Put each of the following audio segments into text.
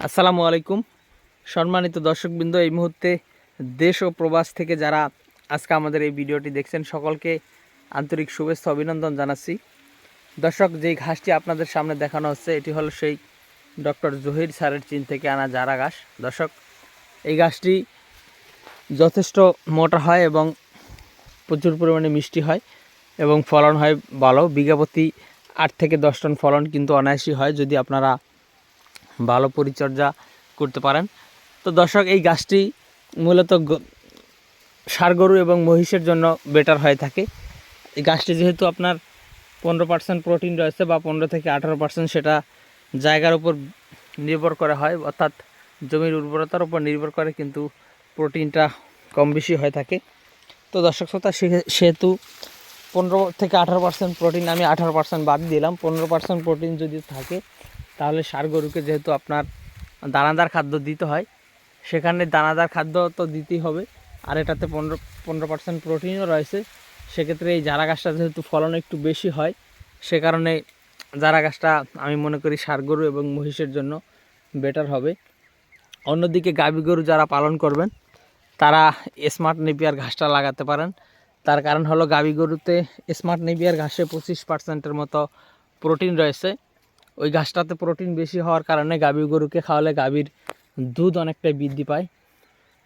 আসসালামু আলাইকুম সম্মানিত দর্শকবৃন্দ, এই মুহূর্তে দেশ ও প্রবাস থেকে যারা আজকে আমাদের এই ভিডিওটি দেখছেন সকলকে আন্তরিক শুভেচ্ছা অভিনন্দন জানাচ্ছি। দর্শক, যেই ঘাসটি আপনাদের সামনে দেখানো হচ্ছে এটি হলো সেই ডক্টর জহির স্যারের চীন থেকে আনা জারা ঘাস। দর্শক, এই ঘাসটি যথেষ্ট মোটা হয় এবং প্রচুর পরিমাণে মিষ্টি হয় এবং ফলন হয় ভালো। বিঘা প্রতি 8 থেকে 10 টন ফলন কিন্তু অনায়াসই হয় যদি আপনারা ভালো পরিচর্যা করতে পারেন। তো দর্শক, এই গাছটি মূলত ষাঁড় গরু এবং মহিষের জন্য বেটার হয়ে থাকে। এই গাছটি যেহেতু আপনার 15% প্রোটিন রয়েছে বা 15 থেকে 18%, সেটা জায়গার উপর নির্ভর করে হয়, অর্থাৎ জমির উর্বরতার উপর নির্ভর করে কিন্তু প্রোটিনটা কম বেশি হয়ে থাকে। তো দর্শক শ্রোতা, সেহেতু 15 থেকে 18% প্রোটিন, আমি 18% বাদ দিলাম, 15% প্রোটিন যদি থাকে তাহলে ষাঁড় গরুকে যেহেতু আপনার দানাদার খাদ্য দিতে হয়, সেখানে দানাদার খাদ্য তো দিতেই হবে, আর এটাতে 15% প্রোটিনও রয়েছে। সেক্ষেত্রে এই জারা গাছটা যেহেতু ফলন একটু বেশি হয়, সে কারণে জারা গাছটা আমি মনে করি ষাঁড় গরু এবং মহিষের জন্য বেটার হবে। অন্যদিকে গাভী গরু যারা পালন করবেন তারা স্মার্ট নেপিয়ার ঘাসটা লাগাতে পারেন। তার কারণ হলো গাভী গরুতে স্মার্ট নেপিয়ার ঘাসে 25%-এর মতো প্রোটিন রয়েছে। ওই ঘাসটাতে প্রোটিন বেশি হওয়ার কারণে গাভী গরুকে খাওয়ালে গাভীর দুধ অনেকটাই বৃদ্ধি পায়।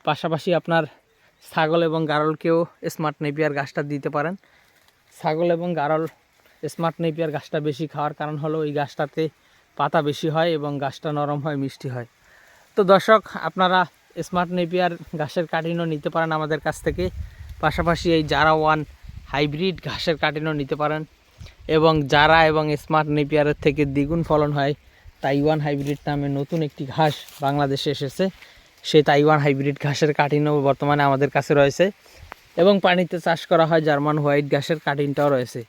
পাশাপাশি আপনার ছাগল এবং গারলকেও স্মার্ট নেপিয়ার ঘাসটা দিতে পারেন। ছাগল এবং গারল স্মার্ট নেপিয়ার ঘাসটা বেশি খাওয়ার কারণ হলো ওই ঘাসটাতে পাতা বেশি হয় এবং ঘাসটা নরম হয়, মিষ্টি হয়। তো দর্শক, আপনারা স্মার্ট নেপিয়ার ঘাসের কাটিনও নিতে পারেন আমাদের কাছ থেকে। পাশাপাশি এই জারা ওয়ান হাইব্রিড ঘাসের কাটিনও নিতে পারেন, এবং জারা এবং স্মার্ট নেপিয়ারের থেকে দ্বিগুণ ফলন হয় তাইওয়ান হাইব্রিড নামে নতুন একটি ঘাস বাংলাদেশে এসেছে। সেই তাইওয়ান হাইব্রিড ঘাসের কাটিনও বর্তমানে আমাদের কাছে রয়েছে, এবং পানিতে চাষ করা হয় জার্মান হোয়াইট ঘাসের কাটিনটাও রয়েছে।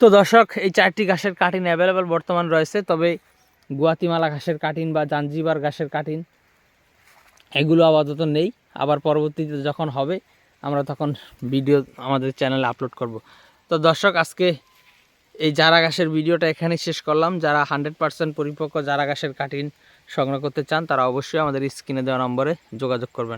তো দর্শক, এই 4টি ঘাসের কাটিন অ্যাভেলেবেল বর্তমান রয়েছে, তবে গুয়াতিমালা ঘাসের কাটিন বা জাঞ্জিবার ঘাসের কাটিন এগুলো আপাতত নেই। আবার পরবর্তীতে যখন হবে আমরা তখন ভিডিও আমাদের চ্যানেলে আপলোড করব। তো দর্শক, আজকে এই জারা ঘাসের ভিডিওটা এখানেই শেষ করলাম। যারা 100% পরিপক্ক জারা ঘাসের কাটিন সংগ্রহ করতে চান তারা অবশ্যই আমাদের স্ক্রিনে দেওয়া নম্বরে যোগাযোগ করবেন।